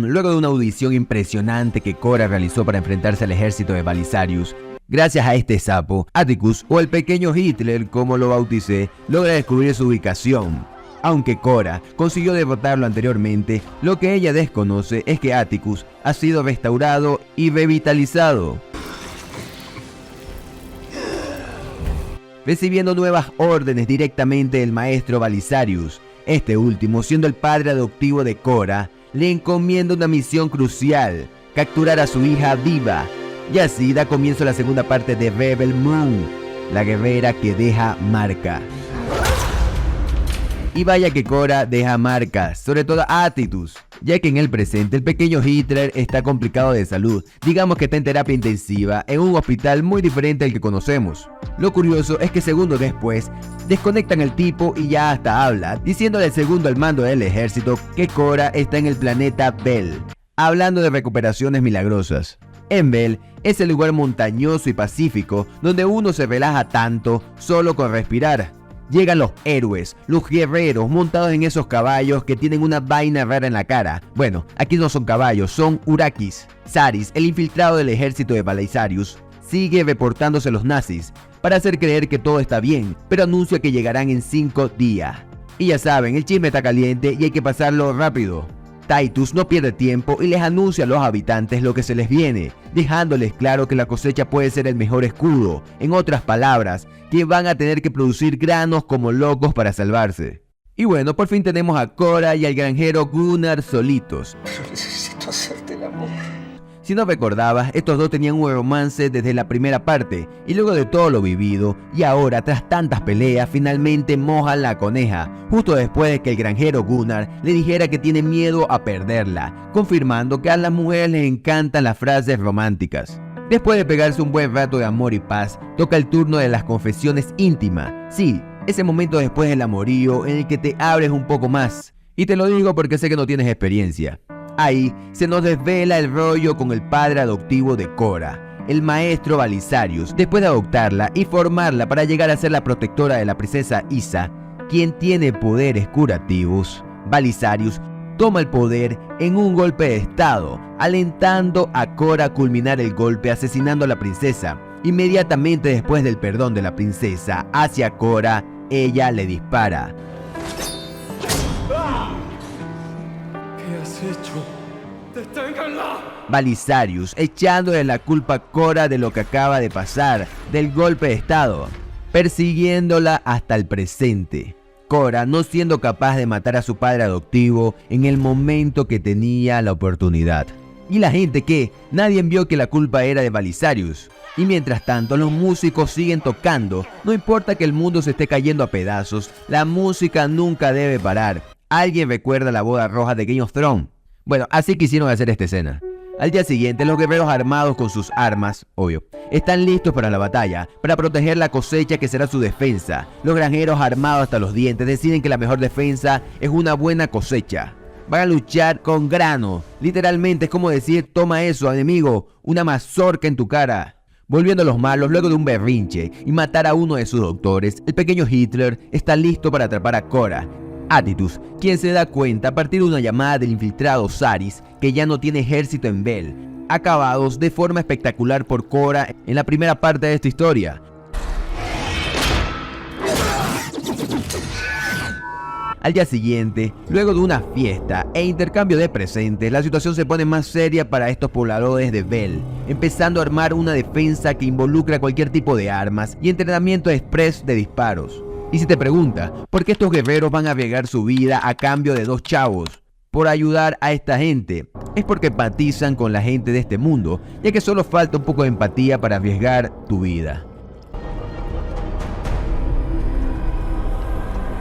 Luego de una audición impresionante que Cora realizó para enfrentarse al ejército de Balisarius, gracias a este sapo, Atticus, o el pequeño Hitler como lo bauticé, logra descubrir su ubicación. Aunque Cora consiguió derrotarlo anteriormente, lo que ella desconoce es que Atticus ha sido restaurado y revitalizado, recibiendo nuevas órdenes directamente del maestro Balisarius. Este último, siendo el padre adoptivo de Cora, le encomienda una misión crucial: capturar a su hija viva. Y así da comienzo la segunda parte de Rebel Moon, la guerrera que deja marca. Y vaya que Cora deja marcas, sobre todo a Atticus, ya que en el presente el pequeño Hitler está complicado de salud, digamos que está en terapia intensiva en un hospital muy diferente al que conocemos. Lo curioso es que segundos después desconectan al tipo y ya hasta habla, diciéndole al segundo al mando del ejército que Cora está en el planeta Bel, hablando de recuperaciones milagrosas. En Bel es el lugar montañoso y pacífico donde uno se relaja tanto solo con respirar. Llegan los héroes, los guerreros montados en esos caballos que tienen una vaina rara en la cara. Bueno, aquí no son caballos, son urakis. Saris, el infiltrado del ejército de Balisarius, sigue reportándose a los nazis para hacer creer que todo está bien, pero anuncia que llegarán en 5 días. Y ya saben, el chisme está caliente y hay que pasarlo rápido. Titus no pierde tiempo y les anuncia a los habitantes lo que se les viene, dejándoles claro que la cosecha puede ser el mejor escudo. En otras palabras, que van a tener que producir granos como locos para salvarse. Y bueno, por fin tenemos a Cora y al granjero Gunnar solitos. Pero necesito hacerte el amor. Si no recordabas, estos dos tenían un romance desde la primera parte, y luego de todo lo vivido, y ahora tras tantas peleas, finalmente mojan la coneja, justo después de que el granjero Gunnar le dijera que tiene miedo a perderla, confirmando que a las mujeres les encantan las frases románticas. Después de pegarse un buen rato de amor y paz, toca el turno de las confesiones íntimas. Sí, ese momento después del amorío en el que te abres un poco más. Y te lo digo porque sé que no tienes experiencia. Ahí se nos desvela el rollo con el padre adoptivo de Cora, el maestro Balisarius. Después de adoptarla y formarla para llegar a ser la protectora de la princesa Isa, quien tiene poderes curativos, Balisarius toma el poder en un golpe de estado, alentando a Cora a culminar el golpe asesinando a la princesa. Inmediatamente después del perdón de la princesa hacia Cora, ella le dispara. ¿Qué has hecho? ¡Deténganla! Balisarius echándole la culpa a Cora de lo que acaba de pasar, del golpe de estado, persiguiéndola hasta el presente. Cora no siendo capaz de matar a su padre adoptivo en el momento que tenía la oportunidad. Y la gente que nadie vio que la culpa era de Balisarius. Y mientras tanto los músicos siguen tocando, no importa que el mundo se esté cayendo a pedazos, la música nunca debe parar. ¿Alguien recuerda la boda roja de Game of Thrones? Bueno, así quisieron hacer esta escena. Al día siguiente, los guerreros armados con sus armas, obvio, están listos para la batalla, para proteger la cosecha que será su defensa. Los granjeros armados hasta los dientes deciden que la mejor defensa es una buena cosecha. Van a luchar con grano. Literalmente es como decir, toma eso, enemigo, una mazorca en tu cara. Volviendo a los malos, luego de un berrinche y matar a uno de sus doctores, el pequeño Hitler está listo para atrapar a Cora. Atticus, quien se da cuenta a partir de una llamada del infiltrado Saris que ya no tiene ejército en Bel, acabados de forma espectacular por Cora en la primera parte de esta historia. Al día siguiente, luego de una fiesta e intercambio de presentes, la situación se pone más seria para estos pobladores de Bel, empezando a armar una defensa que involucra cualquier tipo de armas y entrenamiento express de disparos. Y si te preguntas, ¿por qué estos guerreros van a arriesgar su vida a cambio de 2 chavos? Por ayudar a esta gente. Es porque empatizan con la gente de este mundo, ya que solo falta un poco de empatía para arriesgar tu vida.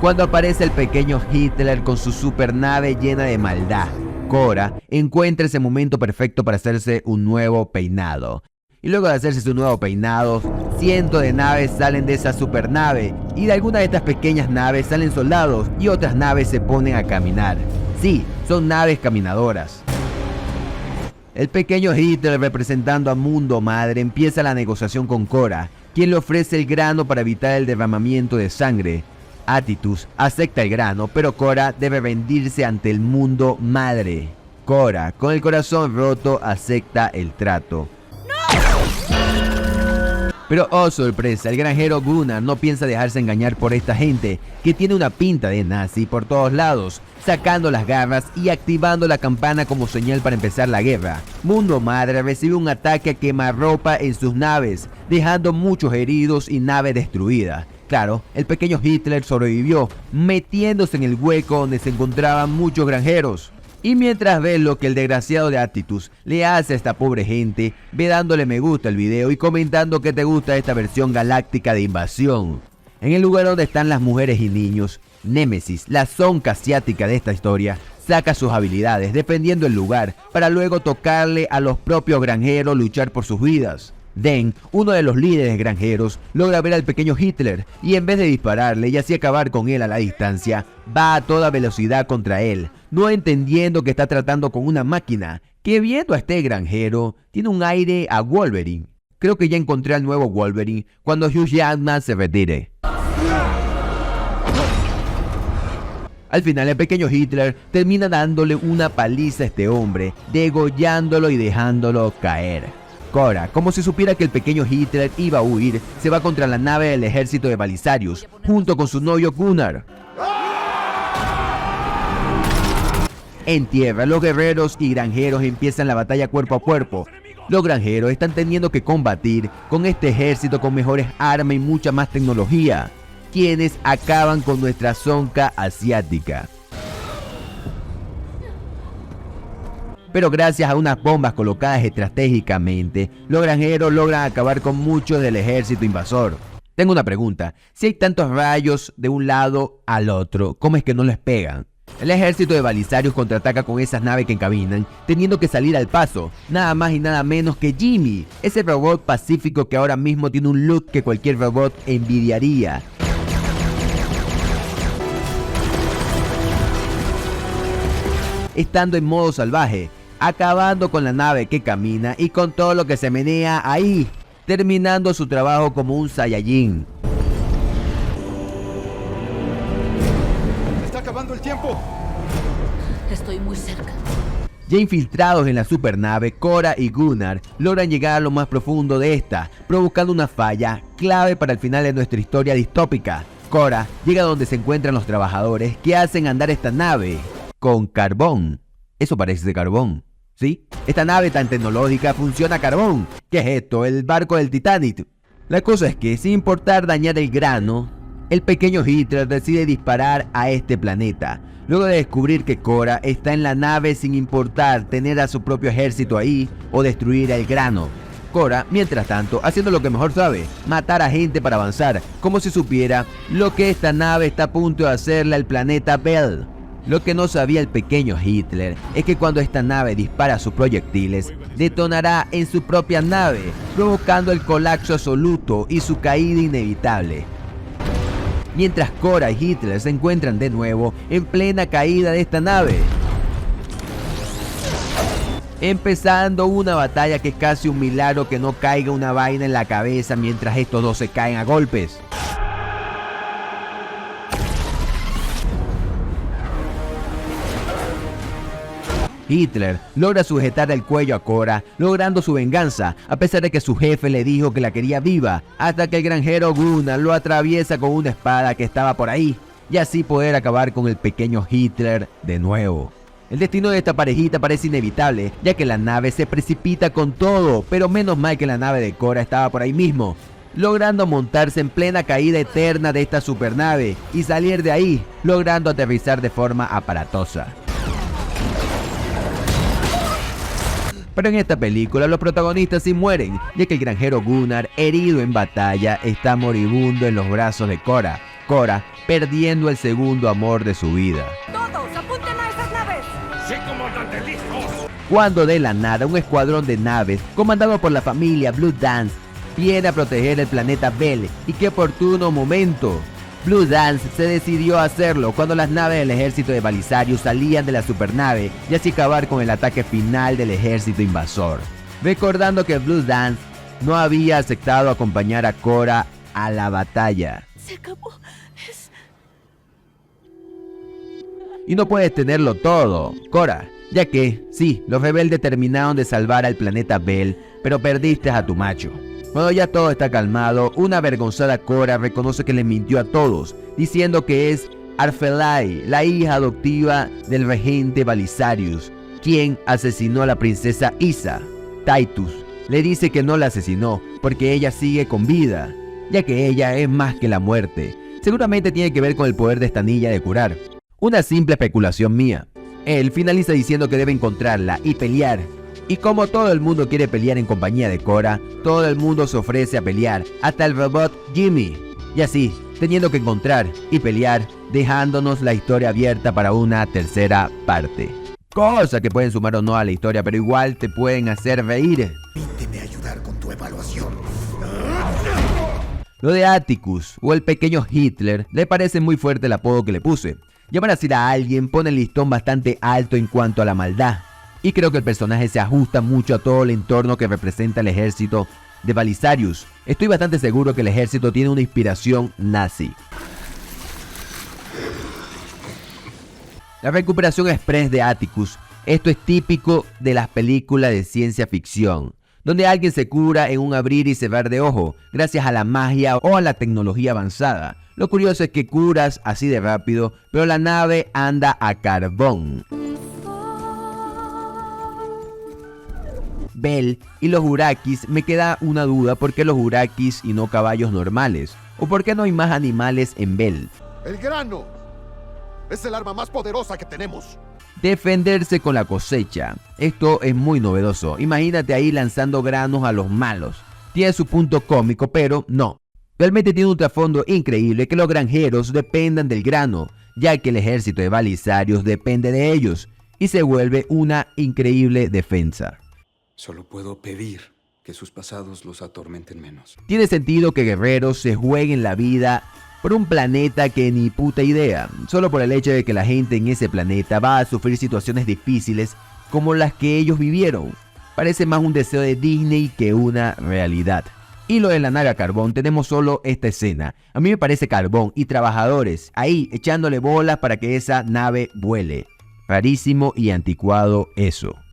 Cuando aparece el pequeño Hitler con su supernave llena de maldad, Cora encuentra ese momento perfecto para hacerse un nuevo peinado. Y luego de hacerse su nuevo peinado, cientos de naves salen de esa supernave, y de algunas de estas pequeñas naves salen soldados y otras naves se ponen a caminar. Sí, son naves caminadoras. El pequeño Hitler, representando a Mundo Madre, empieza la negociación con Cora, quien le ofrece el grano para evitar el derramamiento de sangre. Atticus acepta el grano, pero Cora debe rendirse ante el Mundo Madre. Cora, con el corazón roto, acepta el trato. Pero oh sorpresa, el granjero Gunnar no piensa dejarse engañar por esta gente que tiene una pinta de nazi por todos lados, sacando las garras y activando la campana como señal para empezar la guerra. Mundo Madre recibe un ataque a quemarropa en sus naves, dejando muchos heridos y naves destruidas. Claro, el pequeño Hitler sobrevivió, metiéndose en el hueco donde se encontraban muchos granjeros. Y mientras ves lo que el desgraciado de Atticus le hace a esta pobre gente, ve dándole me gusta al video y comentando que te gusta esta versión galáctica de invasión. En el lugar donde están las mujeres y niños, Némesis, la zonca asiática de esta historia, saca sus habilidades defendiendo el lugar para luego tocarle a los propios granjeros luchar por sus vidas. Den, uno de los líderes granjeros, logra ver al pequeño Hitler y en vez de dispararle y así acabar con él a la distancia, va a toda velocidad contra él, no entendiendo que está tratando con una máquina, que viendo a este granjero, tiene un aire a Wolverine. Creo que ya encontré al nuevo Wolverine cuando Hugh Jackman se retire. Al final el pequeño Hitler termina dándole una paliza a este hombre, degollándolo y dejándolo caer. Cora, como si supiera que el pequeño Hitler iba a huir, se va contra la nave del ejército de Balisarius, junto con su novio Gunnar. En tierra, los guerreros y granjeros empiezan la batalla cuerpo a cuerpo. Los granjeros están teniendo que combatir con este ejército con mejores armas y mucha más tecnología, quienes acaban con nuestra zonca asiática. Pero gracias a unas bombas colocadas estratégicamente, los granjeros logran acabar con muchos del ejército invasor. Tengo una pregunta, si hay tantos rayos de un lado al otro, ¿cómo es que no les pegan? El ejército de Balisarius contraataca con esas naves que encaminan, teniendo que salir al paso, nada más y nada menos que Jimmy, ese robot pacífico que ahora mismo tiene un look que cualquier robot envidiaría. Estando en modo salvaje, acabando con la nave que camina y con todo lo que se menea ahí, terminando su trabajo como un Saiyajin. ¡Está acabando el tiempo! Estoy muy cerca. Ya infiltrados en la supernave, Cora y Gunnar logran llegar a lo más profundo de esta, provocando una falla clave para el final de nuestra historia distópica. Cora llega donde se encuentran los trabajadores que hacen andar esta nave con carbón. Eso parece de carbón, ¿sí? Esta nave tan tecnológica funciona a carbón. ¿Qué es esto? El barco del Titanic. La cosa es que, sin importar dañar el grano, el pequeño Hitler decide disparar a este planeta. Luego de descubrir que Cora está en la nave sin importar tener a su propio ejército ahí o destruir el grano. Cora, mientras tanto, haciendo lo que mejor sabe, matar a gente para avanzar, como si supiera lo que esta nave está a punto de hacerle al planeta Bell. Lo que no sabía el pequeño Hitler es que cuando esta nave dispara sus proyectiles, detonará en su propia nave, provocando el colapso absoluto y su caída inevitable. Mientras Cora y Hitler se encuentran de nuevo en plena caída de esta nave, empezando una batalla que es casi un milagro que no caiga una vaina en la cabeza mientras estos dos se caen a golpes. Hitler logra sujetar el cuello a Cora, logrando su venganza, a pesar de que su jefe le dijo que la quería viva, hasta que el granjero Gunnar lo atraviesa con una espada que estaba por ahí, y así poder acabar con el pequeño Hitler de nuevo. El destino de esta parejita parece inevitable, ya que la nave se precipita con todo, pero menos mal que la nave de Cora estaba por ahí mismo, logrando montarse en plena caída eterna de esta supernave y salir de ahí, logrando aterrizar de forma aparatosa. Pero en esta película los protagonistas sí mueren, ya que el granjero Gunnar, herido en batalla, está moribundo en los brazos de Cora. Cora perdiendo el segundo amor de su vida. ¡Todos, apunten a esas naves! ¡Sí, comandante, listos! Cuando de la nada un escuadrón de naves, comandado por la familia Blue Dance, viene a proteger el planeta Bell, y qué oportuno momento. Blue Dance se decidió a hacerlo cuando las naves del ejército de Balisarius salían de la supernave y así acabar con el ataque final del ejército invasor. Recordando que Blue Dance no había aceptado acompañar a Cora a la batalla. Se acabó. Y no puedes tenerlo todo, Cora, Ya que, sí, los rebeldes terminaron de salvar al planeta Bell, pero perdiste a tu macho. Cuando ya todo está calmado, una avergonzada Cora reconoce que le mintió a todos, diciendo que es Arfelai, la hija adoptiva del regente Balisarius, quien asesinó a la princesa Isa. Titus le dice que no la asesinó porque ella sigue con vida, ya que ella es más que la muerte. Seguramente tiene que ver con el poder de esta niña de curar. Una simple especulación mía. Él finaliza diciendo que debe encontrarla y pelear. Y como todo el mundo quiere pelear en compañía de Cora, todo el mundo se ofrece a pelear, hasta el robot Jimmy. Y así, teniendo que encontrar y pelear, dejándonos la historia abierta para una tercera parte. Cosa que pueden sumar o no a la historia, pero igual te pueden hacer reír. Permíteme ayudar con tu evaluación. Lo de Atticus o el pequeño Hitler le parece muy fuerte el apodo que le puse. Llamar así a alguien pone el listón bastante alto en cuanto a la maldad. Y creo que el personaje se ajusta mucho a todo el entorno que representa el ejército de Balisarius. Estoy bastante seguro que el ejército tiene una inspiración nazi. La recuperación express de Atticus. Esto es típico de las películas de ciencia ficción, donde alguien se cura en un abrir y cerrar de ojo, gracias a la magia o a la tecnología avanzada. Lo curioso es que curas así de rápido, pero la nave anda a carbón. Bell y los Urakis, me queda una duda, ¿por qué los Urakis y no caballos normales? ¿O por qué no hay más animales en Bell? El grano es el arma más poderosa que tenemos. Defenderse con la cosecha. Esto es muy novedoso. Imagínate ahí lanzando granos a los malos. Tiene su punto cómico, pero no. Realmente tiene un trasfondo increíble que los granjeros dependan del grano, ya que el ejército de Balisarius depende de ellos, y se vuelve una increíble defensa. Solo puedo pedir que sus pasados los atormenten menos. Tiene sentido que guerreros se jueguen la vida por un planeta que ni puta idea, solo por el hecho de que la gente en ese planeta va a sufrir situaciones difíciles como las que ellos vivieron. Parece más un deseo de Disney que una realidad. Y lo de la nave a carbón, tenemos solo esta escena. A mí me parece carbón y trabajadores ahí echándole bolas para que esa nave vuele. Rarísimo y anticuado eso.